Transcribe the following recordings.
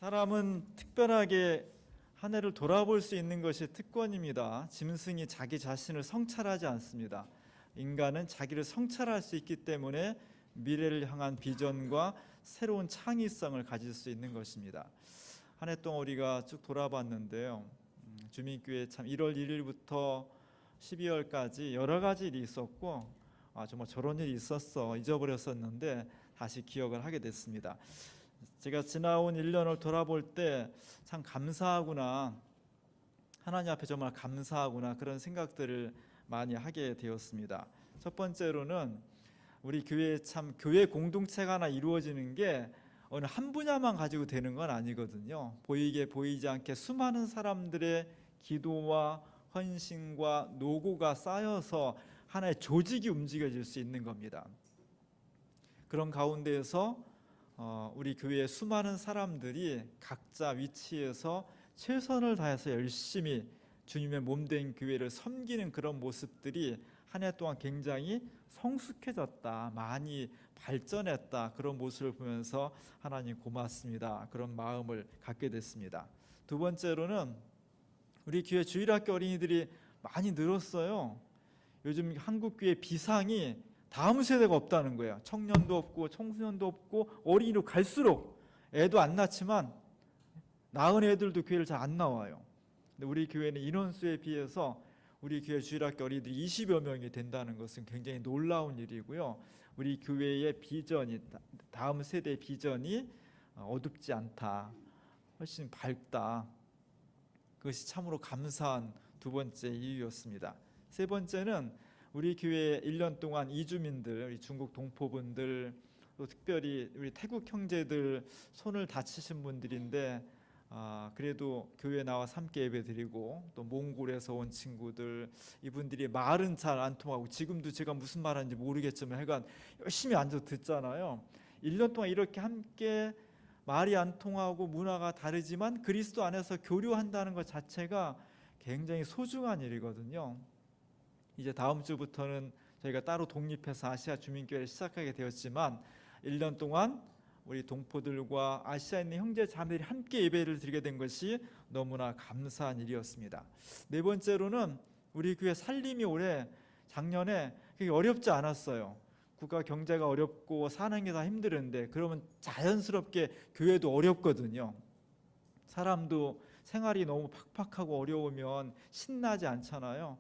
사람은 특별하게 한 해를 돌아볼 수 있는 것이 특권입니다. 짐승이 자기 자신을 성찰하지 않습니다. 인간은 자기를 성찰할 수 있기 때문에 미래를 향한 비전과 새로운 창의성을 가질 수 있는 것입니다. 한 해 동안 우리가 쭉 돌아봤는데요. 주민교회 참 1월 1일부터 12월까지 여러 가지 일이 있었고, 정말 저런 일이 있었어 잊어버렸었는데 다시 기억을 하게 됐습니다. 제가 지나온 1년을 돌아볼 때 참 감사하구나, 하나님 앞에 정말 감사하구나, 그런 생각들을 많이 하게 되었습니다. 첫 번째로는 우리 교회에 참 교회 공동체가 하나 이루어지는 게 어느 한 분야만 가지고 되는 건 아니거든요. 보이게 보이지 않게 수많은 사람들의 기도와 헌신과 노고가 쌓여서 하나의 조직이 움직여질 수 있는 겁니다. 그런 가운데에서 우리 교회의 수많은 사람들이 각자 위치에서 최선을 다해서 열심히 주님의 몸된 교회를 섬기는 그런 모습들이 한 해 동안 굉장히 성숙해졌다, 많이 발전했다, 그런 모습을 보면서 하나님 고맙습니다, 그런 마음을 갖게 됐습니다. 두 번째로는 우리 교회 주일학교 어린이들이 많이 늘었어요. 요즘 한국 교회 비상이 다음 세대가 없다는 거예요. 청년도 없고 청소년도 없고 어린이로 갈수록 애도 안 낳지만 낳은 애들도 교회를 잘 안 나와요. 근데 우리 교회는 인원수에 비해서 우리 교회 주일학교 어린이들이 20여 명이 된다는 것은 굉장히 놀라운 일이고요. 우리 교회의 비전이, 다음 세대의 비전이 어둡지 않다, 훨씬 밝다, 그것이 참으로 감사한 두 번째 이유였습니다. 세 번째는 우리 교회 1년 동안 이주민들, 우리 중국 동포분들, 또 특별히 우리 태국 형제들 손을 다치신 분들인데 그래도 교회에 나와 함께 예배드리고, 또 몽골에서 온 친구들, 이분들이 말은 잘 안 통하고 지금도 제가 무슨 말하는지 모르겠지만 하여간 열심히 앉아서 듣잖아요. 1년 동안 이렇게 함께 말이 안 통하고 문화가 다르지만 그리스도 안에서 교류한다는 것 자체가 굉장히 소중한 일이거든요. 이제 다음 주부터는 저희가 따로 독립해서 아시아 주민교회를 시작하게 되었지만 1년 동안 우리 동포들과 아시아에 있는 형제 자매들이 함께 예배를 드리게 된 것이 너무나 감사한 일이었습니다. 네 번째로는 우리 교회 살림이 올해 작년에 그게 어렵지 않았어요. 국가 경제가 어렵고 사는 게 다 힘들은데 그러면 자연스럽게 교회도 어렵거든요. 사람도 생활이 너무 팍팍하고 어려우면 신나지 않잖아요.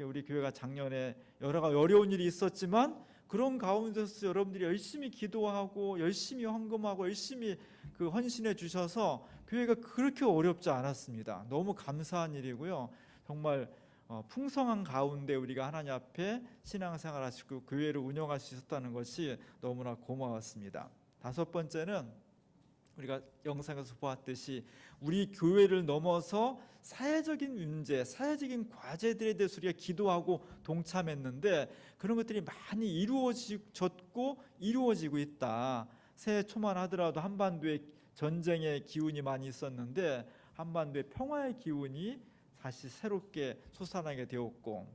우리 교회가 작년에 여러 가지 어려운 일이 있었지만 그런 가운데서 여러분들이 열심히 기도하고 열심히 헌금하고 열심히 그 헌신해 주셔서 교회가 그렇게 어렵지 않았습니다. 너무 감사한 일이고요. 정말 풍성한 가운데 우리가 하나님 앞에 신앙생활 하시고 교회를 운영할 수 있었다는 것이 너무나 고마웠습니다. 다섯 번째는 우리가 영상에서 보았듯이 우리 교회를 넘어서 사회적인 문제, 사회적인 과제들에 대해서 우리가 기도하고 동참했는데 그런 것들이 많이 이루어졌고 이루어지고 있다. 새해 초만 하더라도 한반도에 전쟁의 기운이 많이 있었는데 한반도에 평화의 기운이 다시 새롭게 솟아나게 되었고,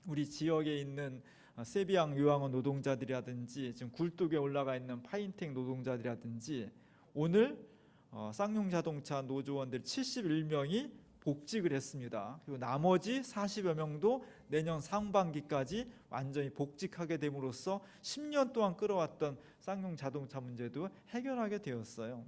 우리 지역에 있는 세비양 요양원 노동자들이라든지 지금 굴뚝에 올라가 있는 파인텍 노동자들이라든지 오늘 쌍용자동차 노조원들 71명이 복직을 했습니다. 그리고 나머지 40여 명도 내년 상반기까지 완전히 복직하게 됨으로써 10년 동안 끌어왔던 쌍용자동차 문제도 해결하게 되었어요.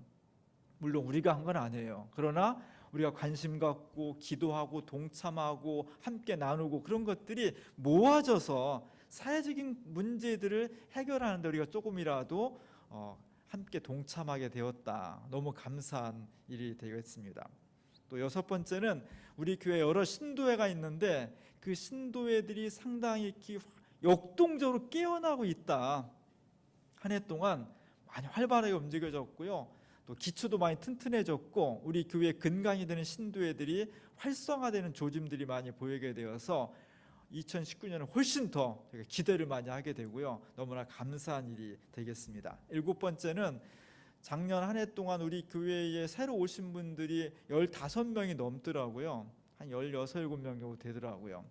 물론 우리가 한 건 아니에요. 그러나 우리가 관심 갖고 기도하고 동참하고 함께 나누고 그런 것들이 모아져서 사회적인 문제들을 해결하는 데 우리가 조금이라도 함께 동참하게 되었다. 너무 감사한 일이 되겠습니다. 또 여섯 번째는 우리 교회 여러 신도회가 있는데 그 신도회들이 상당히 역동적으로 깨어나고 있다. 한 해 동안 많이 활발하게 움직여졌고요. 또 기초도 많이 튼튼해졌고 우리 교회의 근간이 되는 신도회들이 활성화되는 조짐들이 많이 보이게 되어서 2019년은 훨씬 더 기대를 많이 하게 되고요. 너무나 감사한 일이 되겠습니다. 일곱 번째는 작년 한 해 동안 우리 교회에 새로 오신 분들이 15명이 넘더라고요. 한 16, 17명 정도 되더라고요.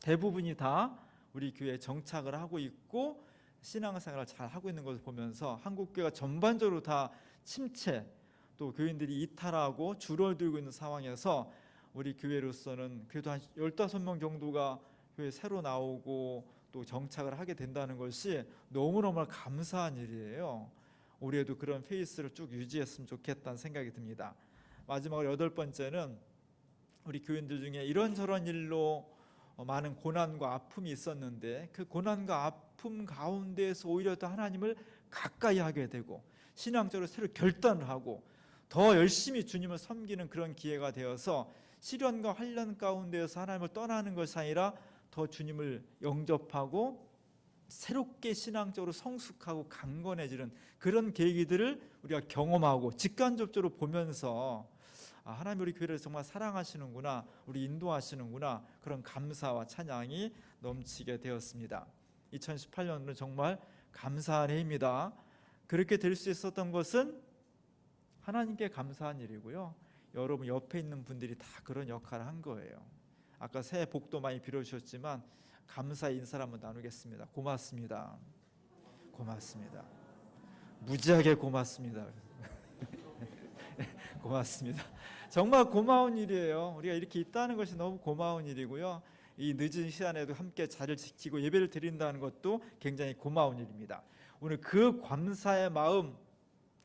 대부분이 다 우리 교회에 정착을 하고 있고 신앙생활을 잘 하고 있는 것을 보면서 한국교회가 전반적으로 다 침체 또 교인들이 이탈하고 줄어들고 있는 상황에서 우리 교회로서는 그래도 한 15명 정도가 교회 새로 나오고 또 정착을 하게 된다는 것이 너무너무 감사한 일이에요. 올해도 그런 페이스를 쭉 유지했으면 좋겠다는 생각이 듭니다. 마지막으로 8번째는 우리 교인들 중에 이런저런 일로 많은 고난과 아픔이 있었는데 그 고난과 아픔 가운데에서 오히려 더 하나님을 가까이 하게 되고 신앙적으로 새로 결단을 하고 더 열심히 주님을 섬기는 그런 기회가 되어서 시련과 환난 가운데에서 하나님을 떠나는 것이 아니라 더 주님을 영접하고 새롭게 신앙적으로 성숙하고 강건해지는 그런 계기들을 우리가 경험하고 직간접적으로 보면서 하나님 우리 교회를 정말 사랑하시는구나, 우리 인도하시는구나, 그런 감사와 찬양이 넘치게 되었습니다. 2018년은 정말 감사한 해입니다. 그렇게 될 수 있었던 것은 하나님께 감사한 일이고요, 여러분 옆에 있는 분들이 다 그런 역할을 한 거예요. 아까 새해 복도 많이 빌어주셨지만 감사의 인사를 한번 나누겠습니다. 고맙습니다. 고맙습니다. 무지하게 고맙습니다. 고맙습니다. 정말 고마운 일이에요. 우리가 이렇게 있다는 것이 너무 고마운 일이고요, 이 늦은 시간에도 함께 자리를 지키고 예배를 드린다는 것도 굉장히 고마운 일입니다. 오늘 그 감사의 마음,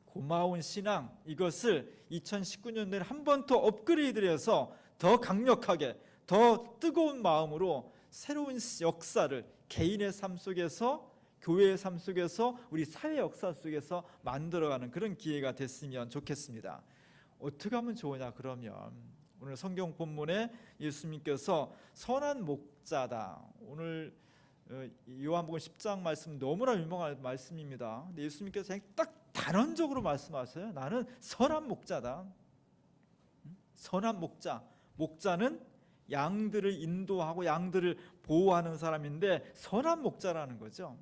고마운 신앙, 이것을 2019년도에 한 번 더 업그레이드해서 더 강력하게, 더 뜨거운 마음으로 새로운 역사를 개인의 삶 속에서, 교회의 삶 속에서, 우리 사회 역사 속에서 만들어가는 그런 기회가 됐으면 좋겠습니다. 어떻게 하면 좋으냐 그러면 오늘 성경 본문에 예수님께서 선한 목자다, 오늘 요한복음 10장 말씀 너무나 유명한 말씀입니다. 근데 예수님께서 딱 단언적으로 말씀하세요. 나는 선한 목자다. 선한 목자, 목자는 양들을 인도하고 양들을 보호하는 사람인데 선한 목자라는 거죠.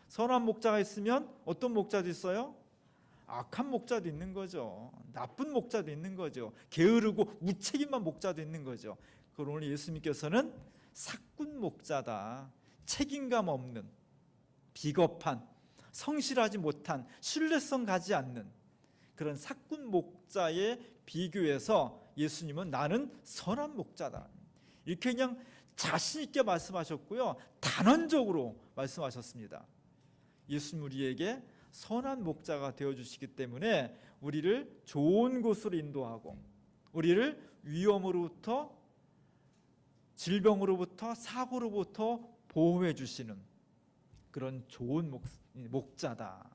선한 목자가 있으면 어떤 목자도 있어요? 악한 목자도 있는 거죠. 나쁜 목자도 있는 거죠. 게으르고 무책임한 목자도 있는 거죠. 그럼 오늘 예수님께서는 사꾼 목자다, 책임감 없는, 비겁한, 성실하지 못한, 신뢰성 가지 않는 그런 사꾼 목자에 비교해서 예수님은 나는 선한 목자다, 이렇게 그냥 자신 있게 말씀하셨고요, 단언적으로 말씀하셨습니다. 예수님 우리에게 선한 목자가 되어주시기 때문에 우리를 좋은 곳으로 인도하고 우리를 위험으로부터, 질병으로부터, 사고로부터 보호해 주시는 그런 좋은 목자다.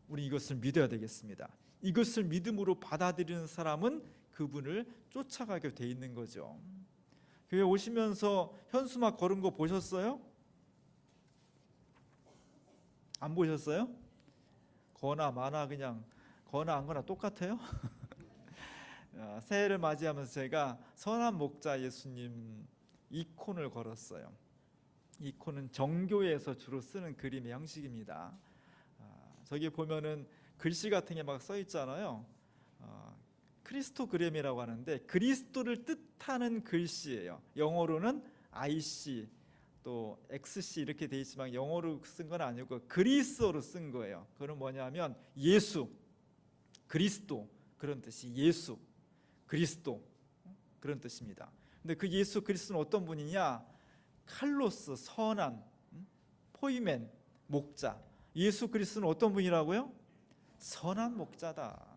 우리 이것을 믿어야 되겠습니다. 이것을 믿음으로 받아들이는 사람은 그분을 쫓아가게 돼 있는 거죠. 교회 오시면서 현수막 걸은 거 보셨어요? 안 보셨어요? 거나 마나 그냥 거나 안 거나 똑같아요? 새해를 맞이하면서 제가 선한 목자 예수님 이콘을 걸었어요. 이콘은 정교회에서 주로 쓰는 그림의 형식입니다. 저기 보면은 글씨 같은 게 막 써 있잖아요. 크리스토그램이라고 하는데 그리스도를 뜻하는 글씨예요. 영어로는 IC 또 XC 이렇게 돼 있지만 영어로 쓴 건 아니고 그리스어로 쓴 거예요. 그건 뭐냐면 예수, 그리스도 그런 뜻이, 예수, 그리스도 그런 뜻입니다. 근데 그 예수 그리스도는 어떤 분이냐? 칼로스, 선한, 포이멘, 목자. 예수 그리스도는 어떤 분이라고요? 선한 목자다.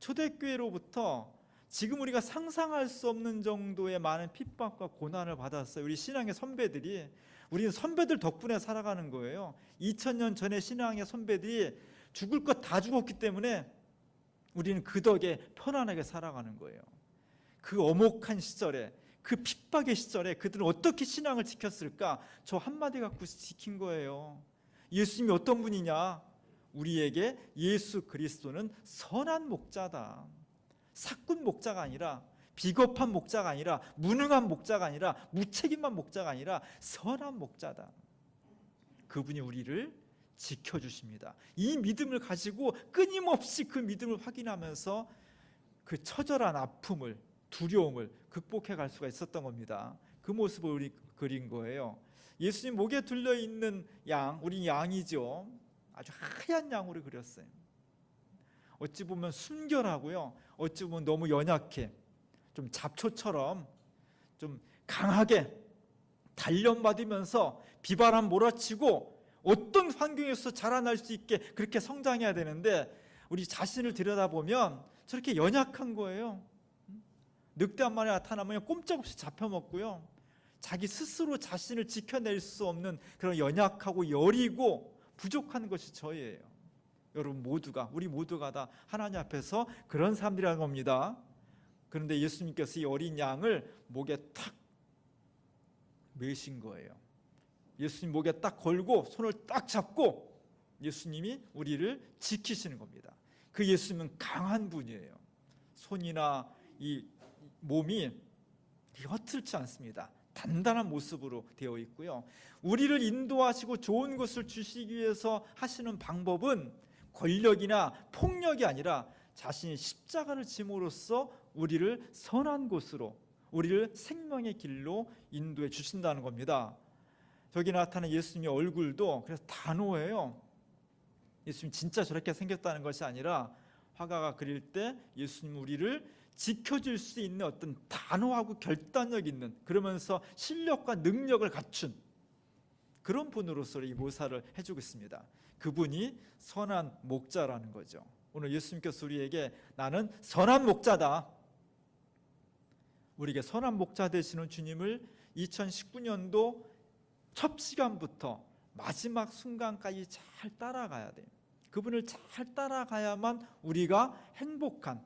초대교회로부터 지금 우리가 상상할 수 없는 정도의 많은 핍박과 고난을 받았어요. 우리 신앙의 선배들이, 우리는 선배들 덕분에 살아가는 거예요. 2000년 전에 신앙의 선배들이 죽을 것 다 죽었기 때문에 우리는 그 덕에 편안하게 살아가는 거예요. 그 엄혹한 시절에, 그 핍박의 시절에 그들은 어떻게 신앙을 지켰을까? 저 한마디 갖고 지킨 거예요. 예수님이 어떤 분이냐? 우리에게 예수 그리스도는 선한 목자다. 사꾼 목자가 아니라, 비겁한 목자가 아니라, 무능한 목자가 아니라, 무책임한 목자가 아니라 선한 목자다. 그분이 우리를 지켜주십니다. 이 믿음을 가지고 끊임없이 그 믿음을 확인하면서 그 처절한 아픔을, 두려움을 극복해 갈 수가 있었던 겁니다. 그 모습을 우리 그린 거예요. 예수님 목에 둘려 있는 양, 우리 양이죠. 아주 하얀 양으로 그렸어요. 어찌 보면 순결하고요, 어찌 보면 너무 연약해. 좀 잡초처럼 좀 강하게 단련받으면서 비바람 몰아치고 어떤 환경에서 자라날 수 있게 그렇게 성장해야 되는데, 우리 자신을 들여다보면 저렇게 연약한 거예요. 늑대 한 마리 나타나면 꼼짝없이 잡혀먹고요, 자기 스스로 자신을 지켜낼 수 없는 그런 연약하고 여리고 부족한 것이 저예요. 여러분 모두가, 우리 모두가 다 하나님 앞에서 그런 사람들이라는 겁니다. 그런데 예수님께서 이 어린 양을 목에 탁 메신 거예요. 예수님 목에 딱 걸고 손을 딱 잡고 예수님이 우리를 지키시는 겁니다. 그 예수님은 강한 분이에요. 손이나 이 몸이 허틀지 않습니다. 단단한 모습으로 되어 있고요, 우리를 인도하시고 좋은 것을 주시기 위해서 하시는 방법은 권력이나 폭력이 아니라 자신이 십자가를 짐으로써 우리를 선한 곳으로, 우리를 생명의 길로 인도해 주신다는 겁니다. 저기 나타난 예수님의 얼굴도 그래서 단호해요. 예수님 진짜 저렇게 생겼다는 것이 아니라 화가가 그릴 때 예수님 우리를 지켜줄 수 있는 어떤 단호하고 결단력 있는, 그러면서 실력과 능력을 갖춘 그런 분으로서 이 묘사를 해주고 있습니다. 그분이 선한 목자라는 거죠. 오늘 예수님께서 우리에게 나는 선한 목자다, 우리에게 선한 목자 되시는 주님을 2019년도 첫 시간부터 마지막 순간까지 잘 따라가야 돼요. 그분을 잘 따라가야만 우리가 행복한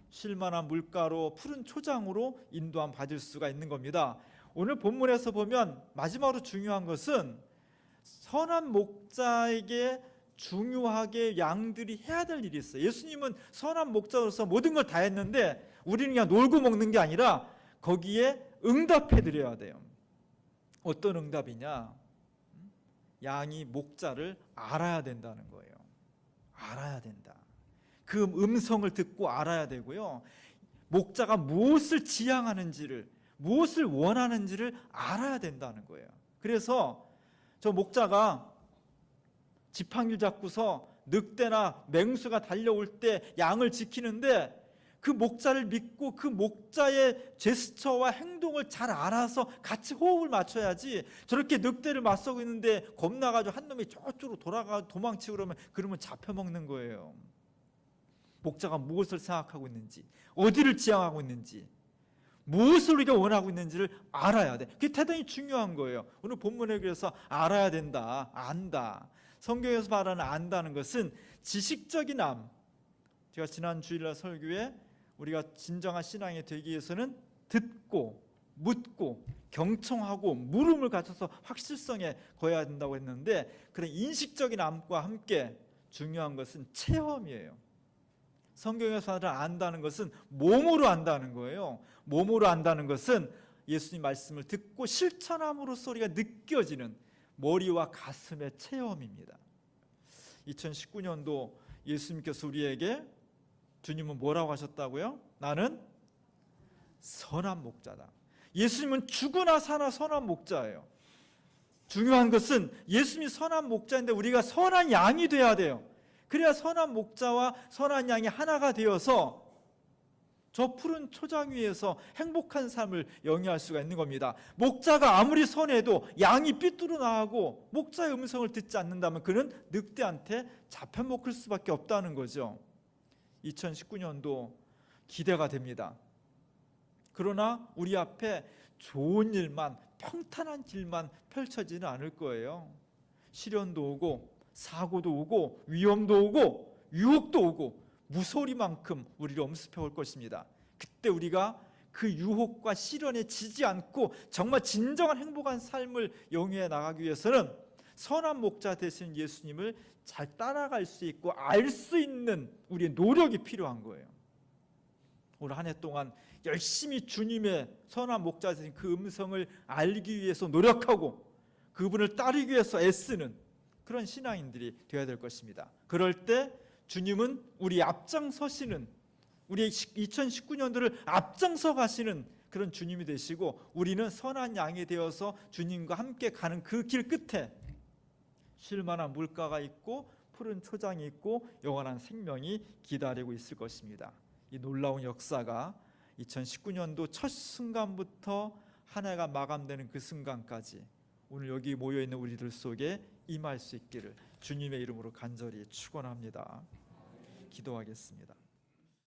쉴만한 물가로 푸른 초장으로 인도함 받을 수가 있는 겁니다. 오늘 본문에서 보면 마지막으로 중요한 것은 선한 목자에게 중요하게 양들이 해야 될 일이 있어요. 예수님은 선한 목자로서 모든 걸 다 했는데 우리는 그냥 놀고 먹는 게 아니라 거기에 응답해 드려야 돼요. 어떤 응답이냐? 양이 목자를 알아야 된다는 거예요. 알아야 된다. 그 음성을 듣고 알아야 되고요, 목자가 무엇을 지향하는지를, 무엇을 원하는지를 알아야 된다는 거예요. 그래서 저 목자가 지팡이를 잡고서 늑대나 맹수가 달려올 때 양을 지키는데 그 목자를 믿고 그 목자의 제스처와 행동을 잘 알아서 같이 호흡을 맞춰야지, 저렇게 늑대를 맞서고 있는데 겁나가지고 한 놈이 저쪽으로 돌아가 도망치고 그러면 잡혀먹는 거예요. 목자가 무엇을 생각하고 있는지, 어디를 지향하고 있는지, 무엇을 우리가 원하고 있는지를 알아야 돼. 그게 대단히 중요한 거예요. 오늘 본문에 그래서 알아야 된다, 안다. 성경에서 말하는 안다는 것은 지식적인 암. 제가 지난 주일날 설교에 우리가 진정한 신앙이 되기 위해서는 듣고 묻고 경청하고 물음을 갖춰서 확실성에 거해야 된다고 했는데, 그런 인식적인 암과 함께 중요한 것은 체험이에요. 성경에서 안다는 것은 몸으로 안다는 거예요. 몸으로 안다는 것은 예수님 말씀을 듣고 실천함으로써 우리가 느껴지는 머리와 가슴의 체험입니다. 2019년도 예수님께서 우리에게, 주님은 뭐라고 하셨다고요? 나는 선한 목자다. 예수님은 죽으나 사나 선한 목자예요. 중요한 것은 예수님이 선한 목자인데 우리가 선한 양이 돼야 돼요. 그래야 선한 목자와 선한 양이 하나가 되어서 저 푸른 초장 위에서 행복한 삶을 영위할 수가 있는 겁니다. 목자가 아무리 선해도 양이 삐뚤어 나가고 목자의 음성을 듣지 않는다면 그는 늑대한테 잡혀먹을 수밖에 없다는 거죠. 2019년도 기대가 됩니다. 그러나 우리 앞에 좋은 일만, 평탄한 길만 펼쳐지는 않을 거예요. 시련도 오고 사고도 오고 위험도 오고 유혹도 오고 무소리만큼 우리를 엄습해 올 것입니다. 그때 우리가 그 유혹과 시련에 지지 않고 정말 진정한 행복한 삶을 영위해 나가기 위해서는 선한 목자 되신 예수님을 잘 따라갈 수 있고 알 수 있는 우리의 노력이 필요한 거예요. 오늘 한 해 동안 열심히 주님의 선한 목자 되신 그 음성을 알기 위해서 노력하고 그분을 따르기 위해서 애쓰는 그런 신앙인들이 되어야 될 것입니다. 그럴 때 주님은 우리 앞장서시는, 우리의 2019년도를 앞장서 가시는 그런 주님이 되시고, 우리는 선한 양이 되어서 주님과 함께 가는 그 길 끝에 쉴만한 물가가 있고 푸른 초장이 있고 영원한 생명이 기다리고 있을 것입니다. 이 놀라운 역사가 2019년도 첫 순간부터 한 해가 마감되는 그 순간까지 오늘 여기 모여있는 우리들 속에 임할 수 있기를 주님의 이름으로 간절히 축원합니다. 기도하겠습니다.